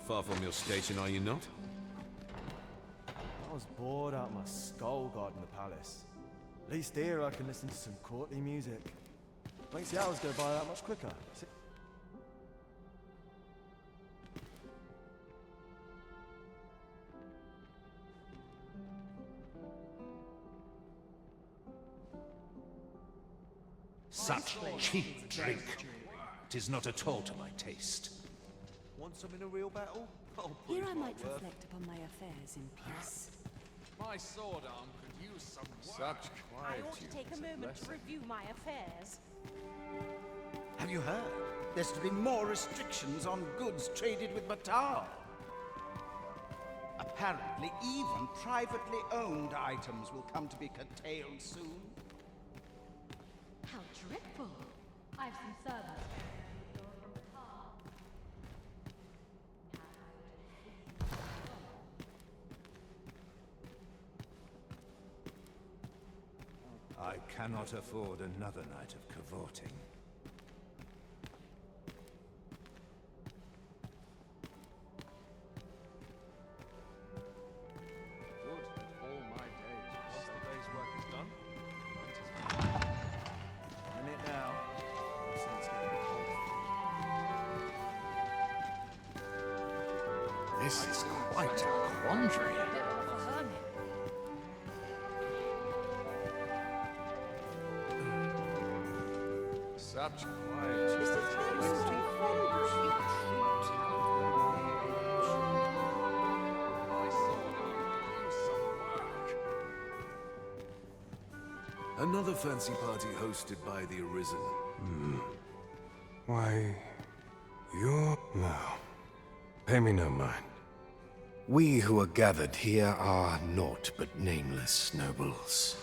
far from your station, are you not? I was bored out my skull guarding the palace. At least here I can listen to some courtly music. Makes the hours go by that much quicker. Such cheap drink. 'Tis not at all to my taste. Want some in a real battle? Here I might reflect upon my affairs in peace. My sword arm could use some work. Such I ought to take a moment to review my affairs. Have you heard? There's to be more restrictions on goods traded with Batar. Apparently, even privately owned items will come to be curtailed soon. How dreadful! I've some servants. I cannot afford another night of cavorting. Would that all my days, once the day's work is done, night is I'm in it now. So it's getting cold. This is quite a quandary. Such quiet. Another fancy party hosted by the Arisen. Why, you're... No. Pay me no mind. We who are gathered here are naught but nameless nobles.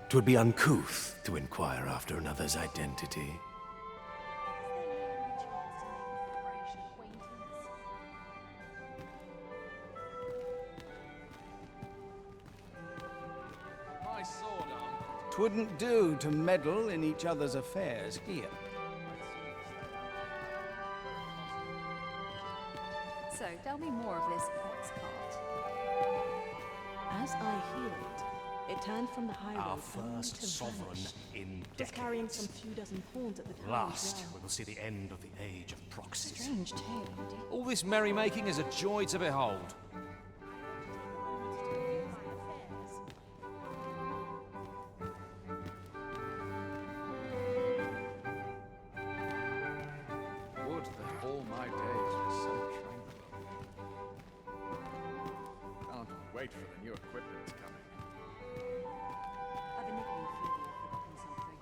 'Twould be uncouth to inquire after another's identity. My sword arm. 'Twouldn't do to meddle in each other's affairs here. So, tell me more of this ox cart. As I hear it turned from the high road Our only first to sovereign vanish. in It was carrying some decades. few dozen pawns at the time. Last, as we well. will see the end of the age of proxies. Strange tale, indeed. All this merrymaking is a joy to behold. Would that all my days were so tranquil. Can't wait for the new equipment coming. I've been niggling feebly, I've forgotten something.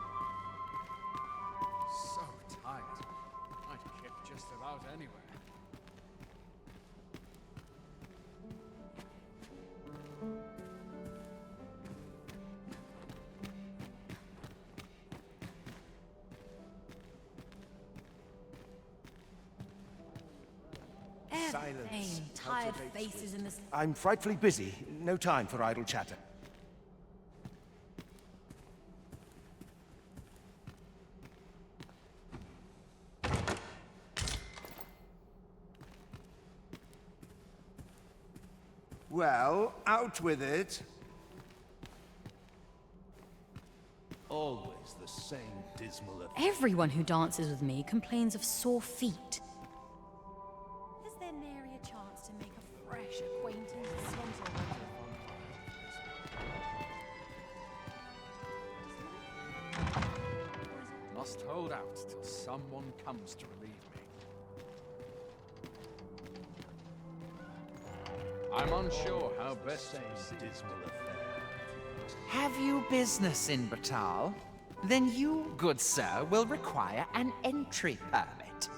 So tired. I'd kip just about anywhere. Silence. Tired Cultivate faces in the... I'm frightfully busy. No time for idle chatter. Well, out with it. Always the same dismal affair. Everyone who dances with me complains of sore feet. Is there nary a chance to make a fresh acquaintance? Must hold out till someone comes to relieve me. I'm unsure how best to proceed. Dismal affair. Have you business in Batal? Then you, good sir, will require an entry permit.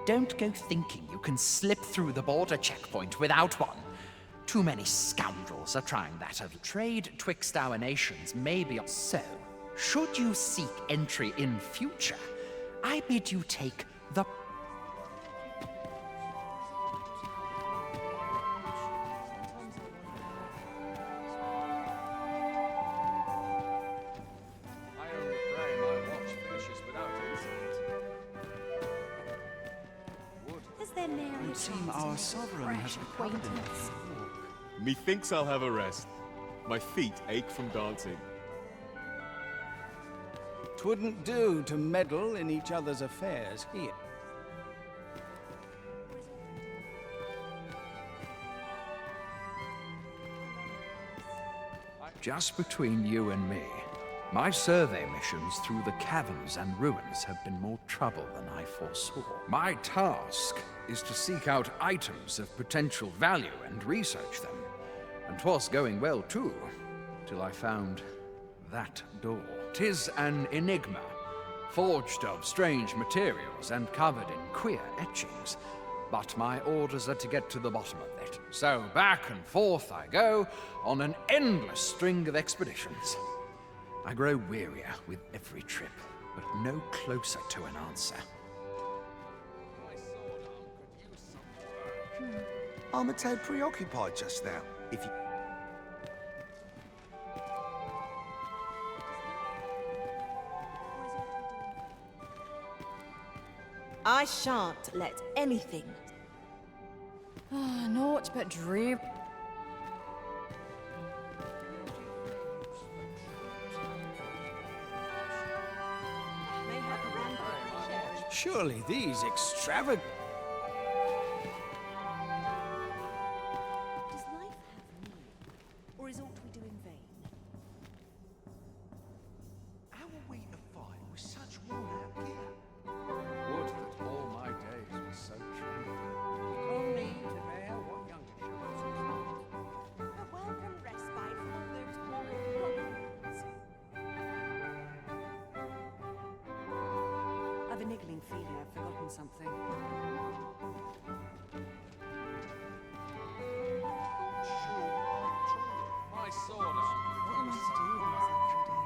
Don't go thinking you can slip through the border checkpoint without one. Too many scoundrels are trying that. Of trade twixt our nations may be so. Should you seek entry in future, I bid you take the... I only pray my watch finishes without incident. Would Is there there nary a Would seem chance to our make a sovereign has fresh recovered enough acquaintance? to walk. Methinks I'll have a rest. My feet ache from dancing. 'Twouldn't do to meddle in each other's affairs here. Just between you and me, my survey missions through the caverns and ruins have been more trouble than I foresaw. My task is to seek out items of potential value and research them. And 'twas going well too, till I found that door. 'Tis an enigma, forged of strange materials and covered in queer etchings. But my orders are to get to the bottom of it. So back and forth I go on an endless string of expeditions. I grow wearier with every trip, but no closer to an answer. I'm a tad preoccupied just now. If you... I shan't let anything. Ah, naught but dream. Surely these extravagant... Does life have meaning, or is aught we do in vain? How are we to fight with such worn-out gear? Would that all my days were so tranquil. Only to bear what younger shepherds have taught. A welcome respite from all those horrid problems. I've a niggling feeling I've forgotten something. My sword What am I doing this actual day?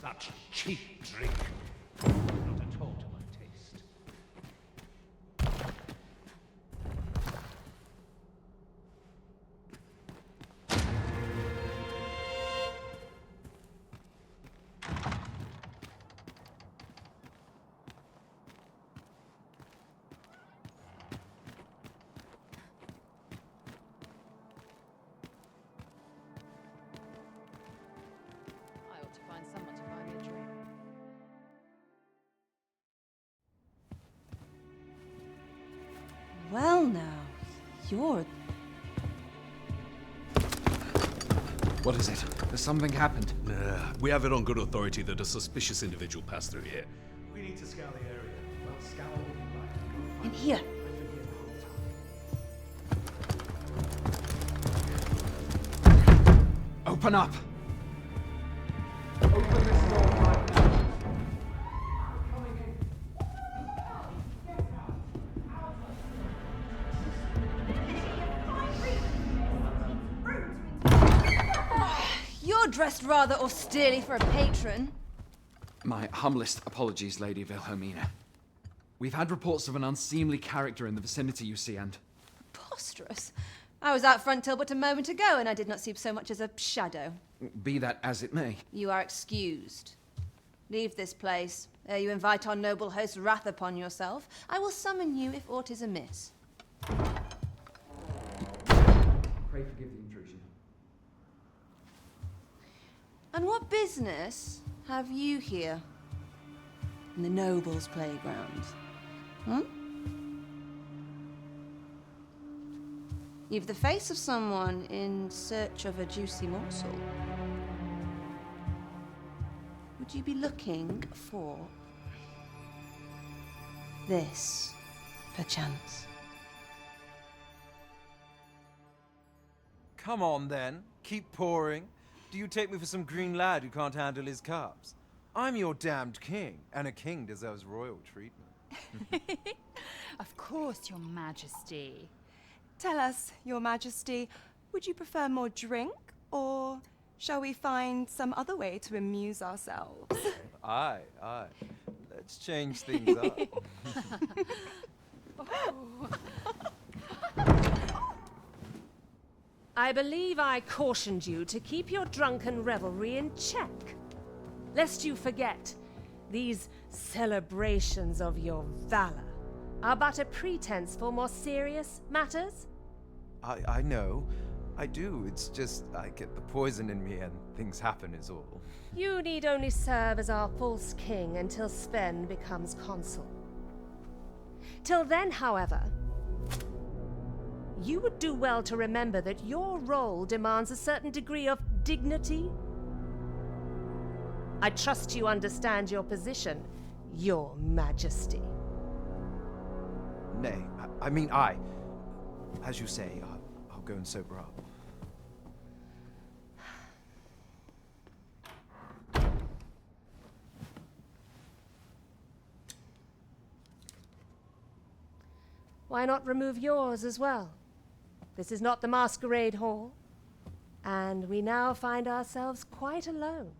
Such cheap drink. Not at all to my taste. I ought to find someone to buy me a drink. Well now, you're... What is it? Has something happened? We have it on good authority that a suspicious individual passed through here. We need to scour the area. Well, scour what we like. in here. Open up! Open this door right now. You're dressed rather austerely for a patron. My humblest apologies, Lady Wilhelmina. We've had reports of an unseemly character in the vicinity, you see, and... Preposterous. I was out front till but a moment ago, and I did not see so much as a shadow. Be that as it may. You are excused. Leave this place, ere you invite our noble host's wrath upon yourself. I will summon you if aught is amiss. Pray forgive the intrusion. And what business have you here? In the nobles' playground? Hmm? You've the face of someone in search of a juicy morsel. Would you be looking for this, perchance? Come on then, keep pouring. Do you take me for some green lad who can't handle his cups? I'm your damned king, and a king deserves royal treatment. Of course, Your Majesty. Tell us, Your Majesty, would you prefer more drink, or shall we find some other way to amuse ourselves? Aye, aye. Let's change things up. I believe I cautioned you to keep your drunken revelry in check, lest you forget these celebrations of your valor are but a pretense for more serious matters. I know. I do. It's just I get the poison in me and things happen is all. You need only serve as our false king until Sven becomes consul. Till then, however, you would do well to remember that your role demands a certain degree of dignity. I trust you understand your position, Your Majesty. Nay, I mean I. As you say, I'll go and sober up. Why not remove yours as well? This is not the masquerade hall, and we now find ourselves quite alone.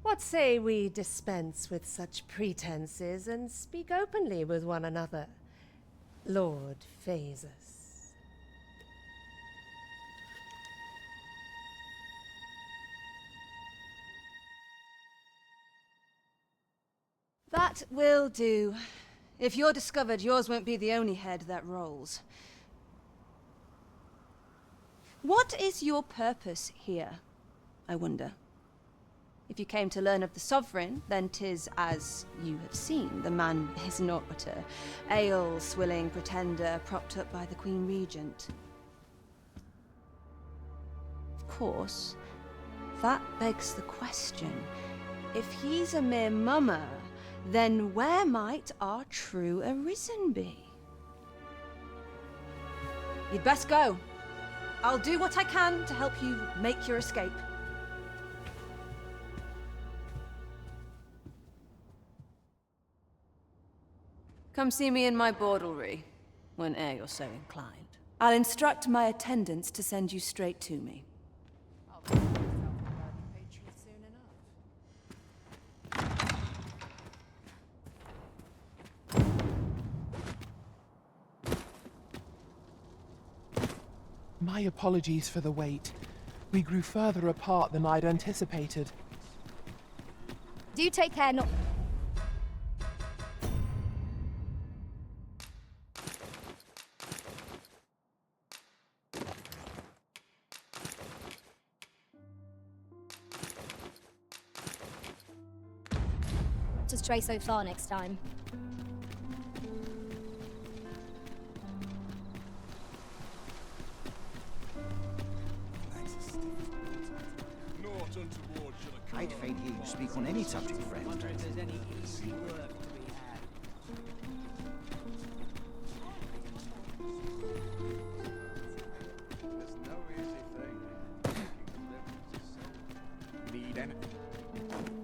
What say we dispense with such pretenses and speak openly with one another, Lord Phasus? That will do. If you're discovered, yours won't be the only head that rolls. What is your purpose here, I wonder? If you came to learn of the Sovereign, then 'tis as you have seen. The man is naught but a ale-swilling pretender propped up by the Queen Regent. Of course, that begs the question. If he's a mere mummer, then where might our true Arisen be? You'd best go. I'll do what I can to help you make your escape. Come see me in my bordlery, whene'er you're so inclined. I'll instruct my attendants to send you straight to me. My apologies for the wait. We grew further apart than I'd anticipated. Do take care not... to stray so far next time. I'd fain hear you speak on any subject, friend.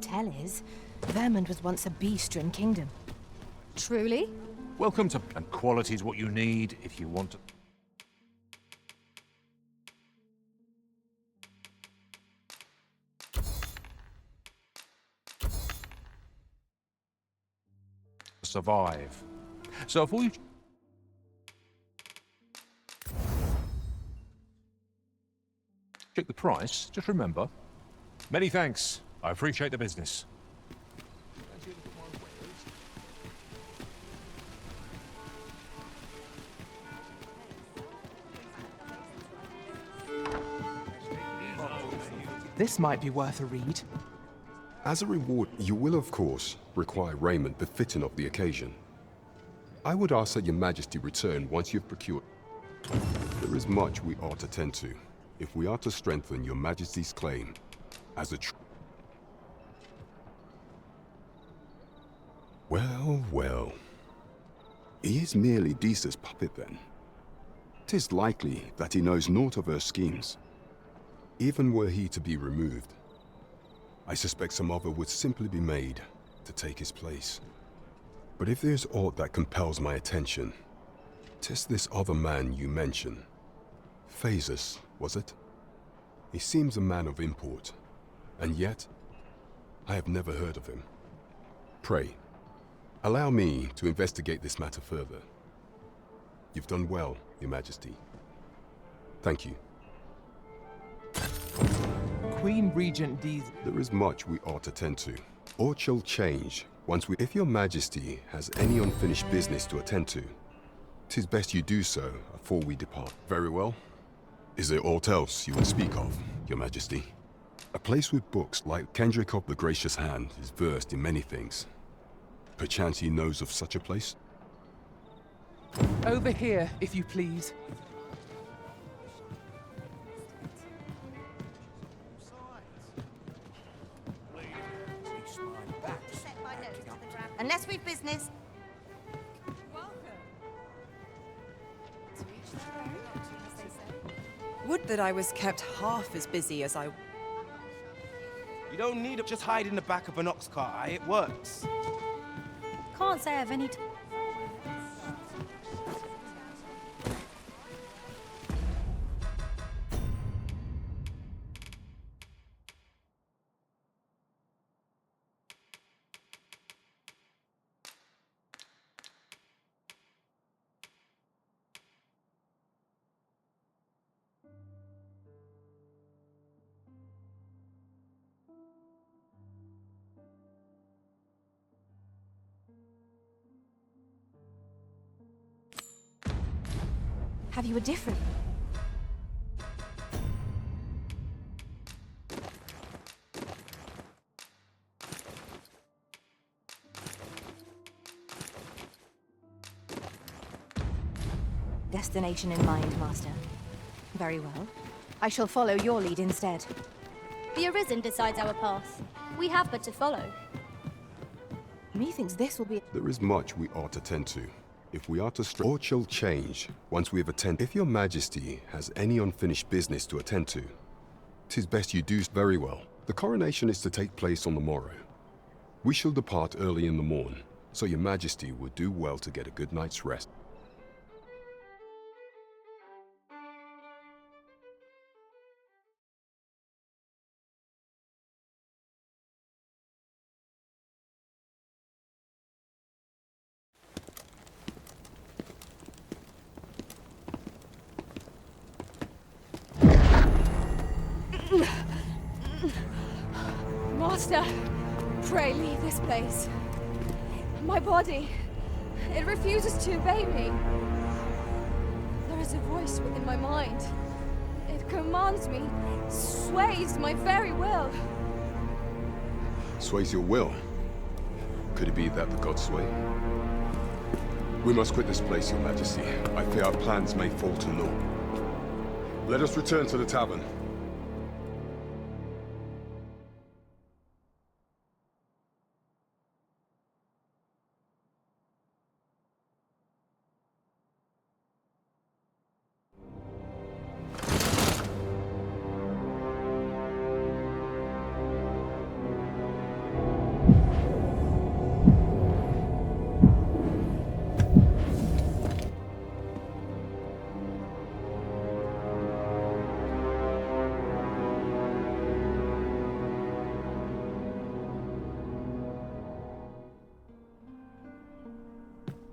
Tell is, Vermund was once a beastren kingdom. Truly? Welcome to... And quality's what you need if you want to... survive. So if we... check the price, just remember. Many thanks. I appreciate the business. This might be worth a read. As a reward, you will, of course, require raiment befitting of the occasion. I would ask that your Majesty return once you've procured. There is much we ought to tend to, if we are to strengthen your Majesty's claim as a Well, well. He is merely Disa's puppet, then. 'Tis likely that he knows naught of her schemes. Even were he to be removed, I suspect some other would simply be made to take his place. But if there's aught that compels my attention, 'tis this other man you mention. Phases, was it? He seems a man of import, and yet I have never heard of him. Pray, allow me to investigate this matter further. You've done well, Your Majesty. Thank you. Queen Regent Dee's... There is much we ought to tend to. Aught shall change once we... If Your Majesty has any unfinished business to attend to, 'tis best you do so afore we depart. Very well. Is there aught else you would speak of, Your Majesty? A place with books like Kendrick of the Gracious Hand is versed in many things. Perchance he knows of such a place? Over here, if you please. Unless we've business. Would that I was kept half as busy as I... You don't need to just hide in the back of an ox cart, aye? It works. Can't say I've any... Have you a different... destination in mind, Master? Very well. I shall follow your lead instead. The Arisen decides our path. We have but to follow. Methinks this will be... There is much we ought to tend to. If we are to aught shall change once we have attended. If Your Majesty has any unfinished business to attend to, 'tis best you do very well. The coronation is to take place on the morrow. We shall depart early in the morn, so Your Majesty would do well to get a good night's rest. Master, pray leave this place. My body, it refuses to obey me. There is a voice within my mind. It commands me, sways my very will. Sways your will? Could it be that the gods sway? We must quit this place, Your Majesty. I fear our plans may fall to naught. Let us return to the tavern.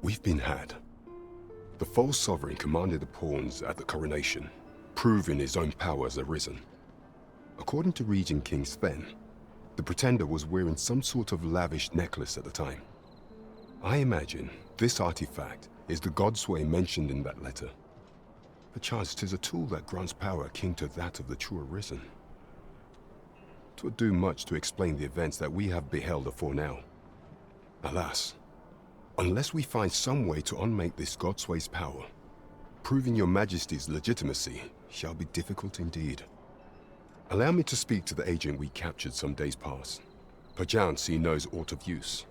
We've been had. The false sovereign commanded the pawns at the coronation, proving his own power as Arisen. According to Regent King Sven, the pretender was wearing some sort of lavish necklace at the time. I imagine this artifact is the Godsway mentioned in that letter. Perchance 'tis a tool that grants power akin to that of the true Arisen. 'Twould do much to explain the events that we have beheld afore now. Alas, unless we find some way to unmake this Godsway's power, proving Your Majesty's legitimacy shall be difficult indeed. Allow me to speak to the agent we captured some days past. Perchance he knows aught of use.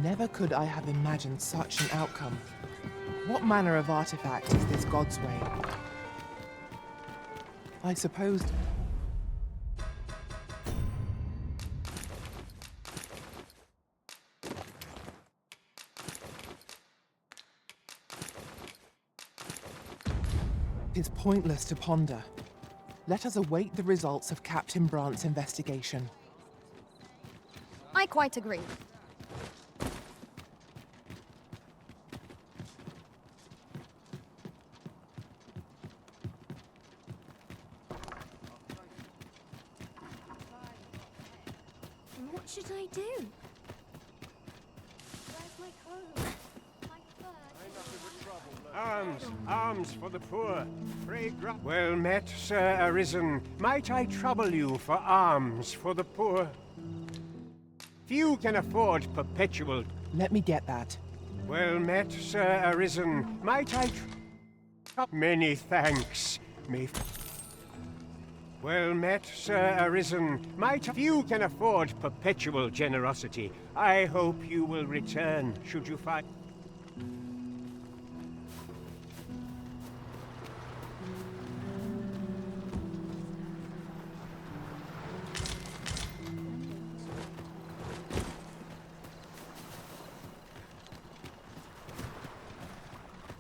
Never could I have imagined such an outcome. What manner of artifact is this God's Way? I suppose... It is pointless to ponder. Let us await the results of Captain Brant's investigation. I quite agree. What should I do? Where's my coat? Arms, arms for the poor. Pray well met, Sir Arisen. Might I trouble you for alms for the poor? Few can afford perpetual... Let me get that. Well met, Sir Arisen. Might I Many thanks. Well met, Sir Arisen. Few can afford perpetual generosity. I hope you will return, should you find...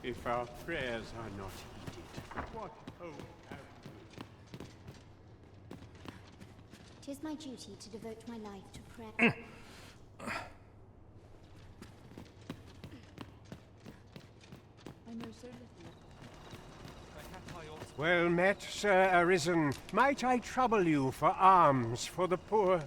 If our prayers are not heeded, what hope have we? 'Tis my duty to devote my life to prayer. I know so little. Well met, Sir Arisen. Might I trouble you for alms for the poor?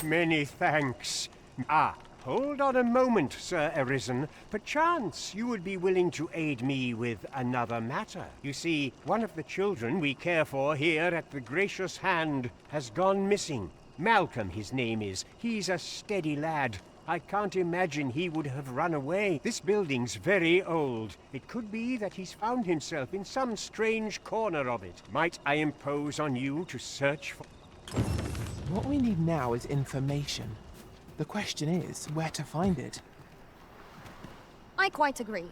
Many thanks. Ah, hold on a moment, Sir Arisen. Perchance you would be willing to aid me with another matter. You see, one of the children we care for here at the Gracious Hand has gone missing. Malcolm, his name is. He's a steady lad. I can't imagine he would have run away. This building's very old. It could be that he's found himself in some strange corner of it. Might I impose on you to search for... What we need now is information. The question is, where to find it? I quite agree.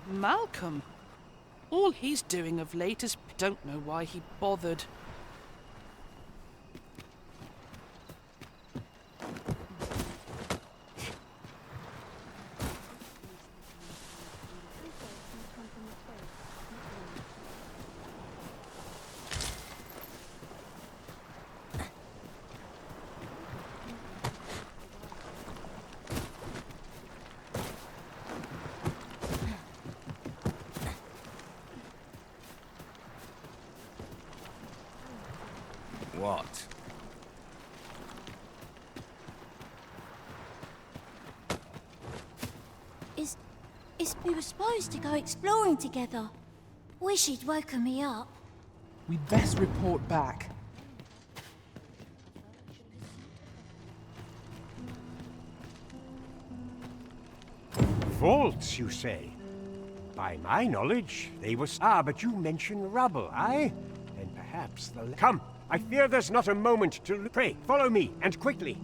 Malcolm. All he's doing of late is... Don't know why he bothered. What? We were supposed to go exploring together. Wish he'd woken me up. We'd best report back. Vaults, you say? By my knowledge, they were... Ah, but you mention rubble, aye? And perhaps the... Come! I fear there's not a moment to... Pray, follow me, and quickly!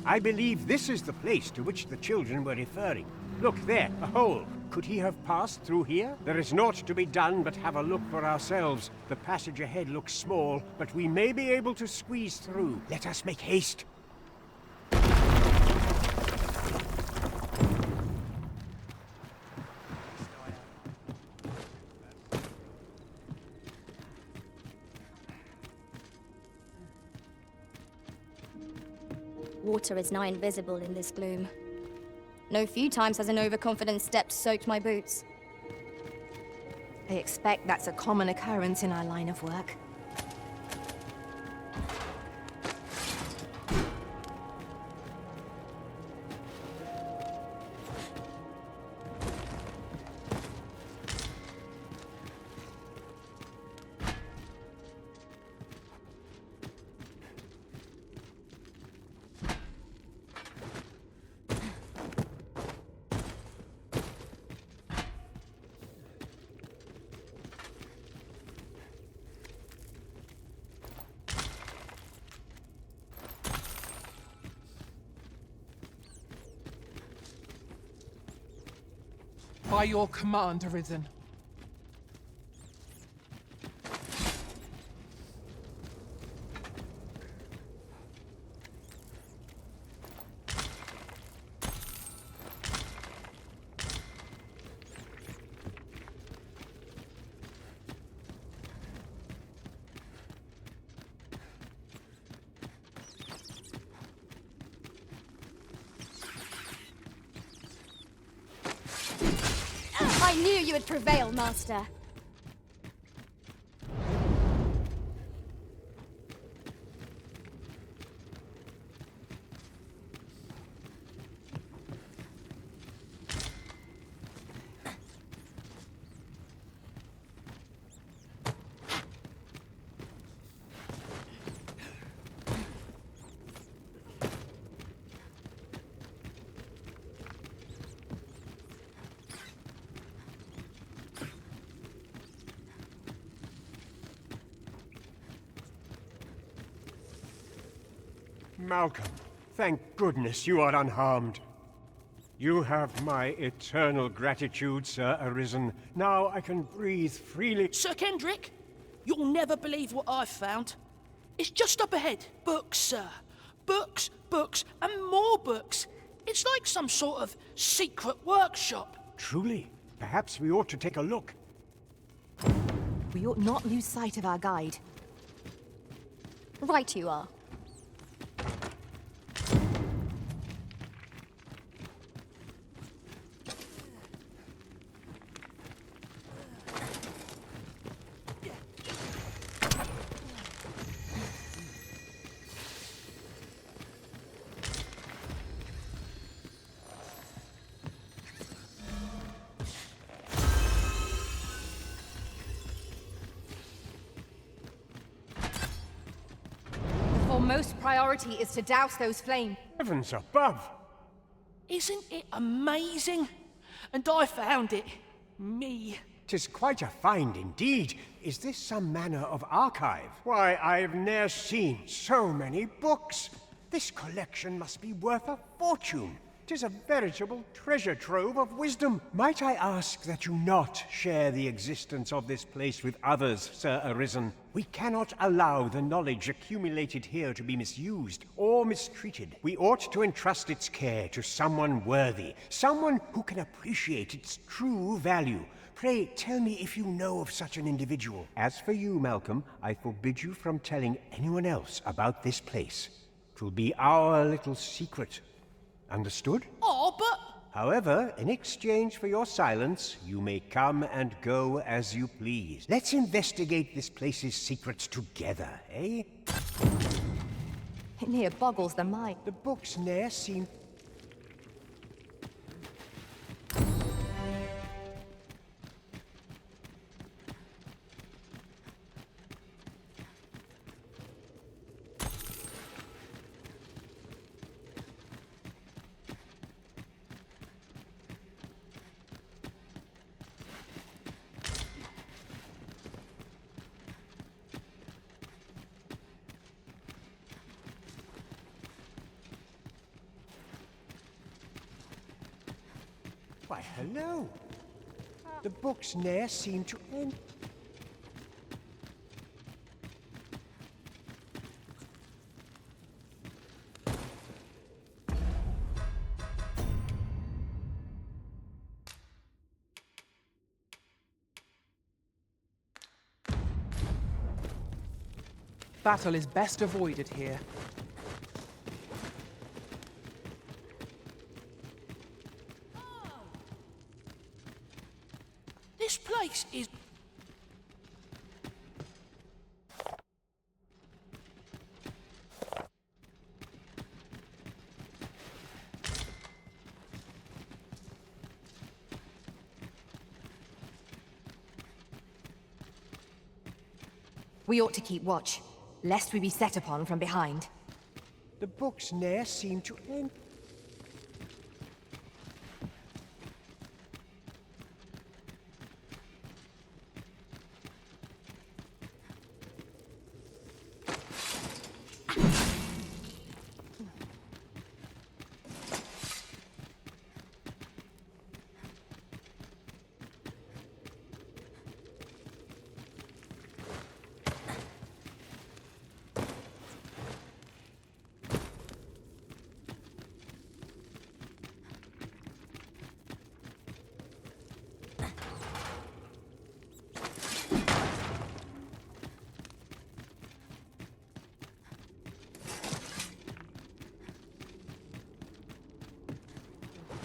I believe this is the place to which the children were referring. Look there, a hole. Could he have passed through here? There is naught to be done but have a look for ourselves. The passage ahead looks small, but we may be able to squeeze through. Let us make haste. Water is nigh invisible in this gloom. No few times has an overconfident step soaked my boots. I expect that's a common occurrence in our line of work. By your command, Arisen. I knew you would prevail, Master. Malcolm, thank goodness you are unharmed. You have my eternal gratitude, Sir Arisen. Now I can breathe freely. Sir Kendrick, you'll never believe what I've found. It's just up ahead. Books, sir. Books, books, and more books. It's like some sort of secret workshop. Truly? Perhaps we ought to take a look. We ought not lose sight of our guide. Right you are. Foremost priority is to douse those flames. Heavens above! Isn't it amazing? And I found it. Me. 'Tis quite a find indeed. Is this some manner of archive? Why, I've ne'er seen so many books. This collection must be worth a fortune. 'Tis a veritable treasure trove of wisdom. Might I ask that you not share the existence of this place with others, Sir Arisen? We cannot allow the knowledge accumulated here to be misused or mistreated. We ought to entrust its care to someone worthy, someone who can appreciate its true value. Pray, tell me if you know of such an individual. As for you, Malcolm, I forbid you from telling anyone else about this place. 'Twill be our little secret. Understood? Oh, but... However, in exchange for your silence, you may come and go as you please. Let's investigate this place's secrets together, eh? It near boggles the mind. The books ne'er seem... Why, hello. The books ne'er seem to end. Battle is best avoided here. This place is... We ought to keep watch, lest we be set upon from behind. The books ne'er seem to end.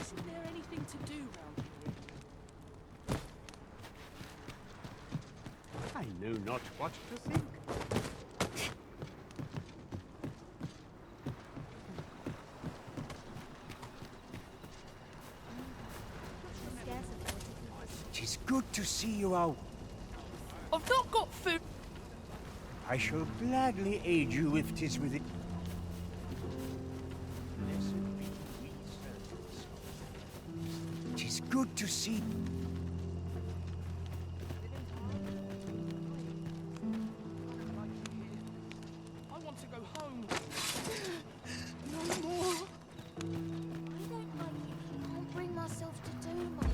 Isn't there anything to do round here? I know not what to think. Tis good to see you out. I've not got food. I shall gladly aid you if 'tis within. Tis good to see. I want to go home. No more. I don't like it. I can't bring myself to do much.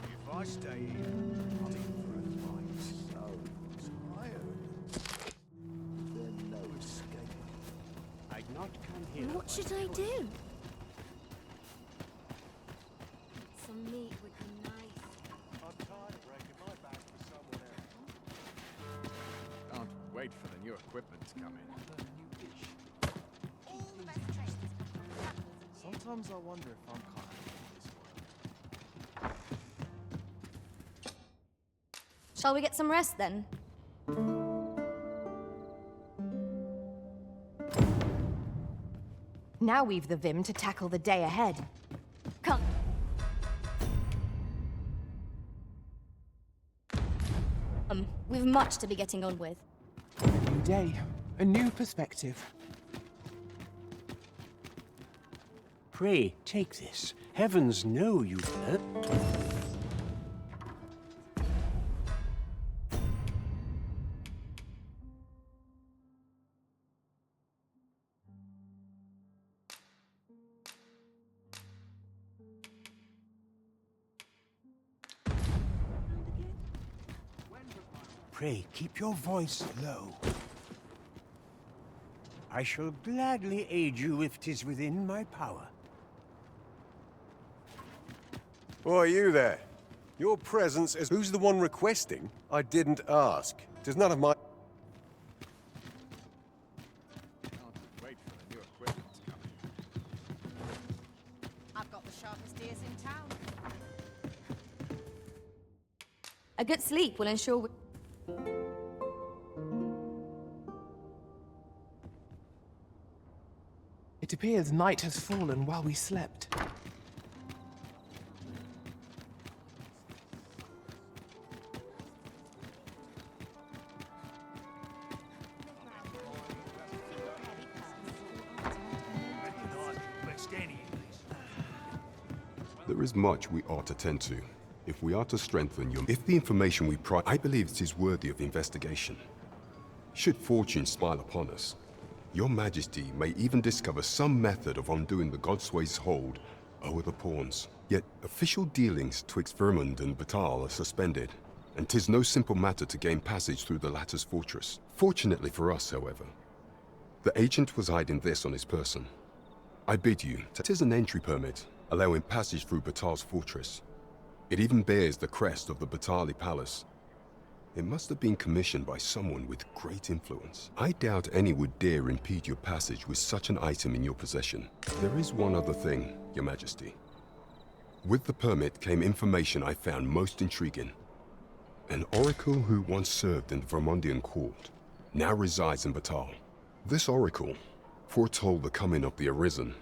If I stay here, I'll be for a night. So tired. There's no escape. I'd not come here. What should I do? Some meat would be nice. I'm tired of breaking my back for someone else. Can't wait for the new equipment to come in. Sometimes I wonder if I'm kind of in this world. Shall we get some rest then? Now we've the vim to tackle the day ahead. Come. We've much to be getting on with. A new day, a new perspective. Pray, take this. Heavens know you've learned. Pray, keep your voice low. I shall gladly aid you if 'tis within my power. Why, you there? Your presence is... Who's the one requesting? I didn't ask. 'Tis none of my... Can't wait for the new equipment to come in. I've got the sharpest ears in town. A good sleep will ensure we... It appears night has fallen while we slept. There is much we ought to tend to. If we are to strengthen your... If the information we I believe it is worthy of investigation. Should fortune smile upon us, your Majesty may even discover some method of undoing the Godsway's hold over the pawns. Yet official dealings twixt Vermund and Batal are suspended, and 'tis no simple matter to gain passage through the latter's fortress. Fortunately for us, however, the agent was hiding this on his person. I bid you, 'tis an entry permit, allowing passage through Batal's fortress. It even bears the crest of the Batali Palace. It must have been commissioned by someone with great influence. I doubt any would dare impede your passage with such an item in your possession. There is one other thing, Your Majesty. With the permit came information I found most intriguing. An oracle who once served in the Vermundian court now resides in Batal. This oracle foretold the coming of the Arisen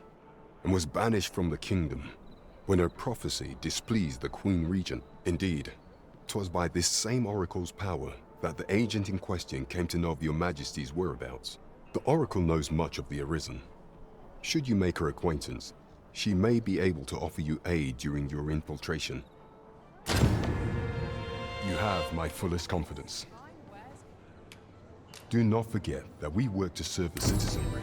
and was banished from the kingdom when her prophecy displeased the Queen Regent. Indeed, 'twas by this same oracle's power that the agent in question came to know of your Majesty's whereabouts. The oracle knows much of the Arisen. Should you make her acquaintance, she may be able to offer you aid during your infiltration. You have my fullest confidence. Do not forget that we work to serve the citizenry.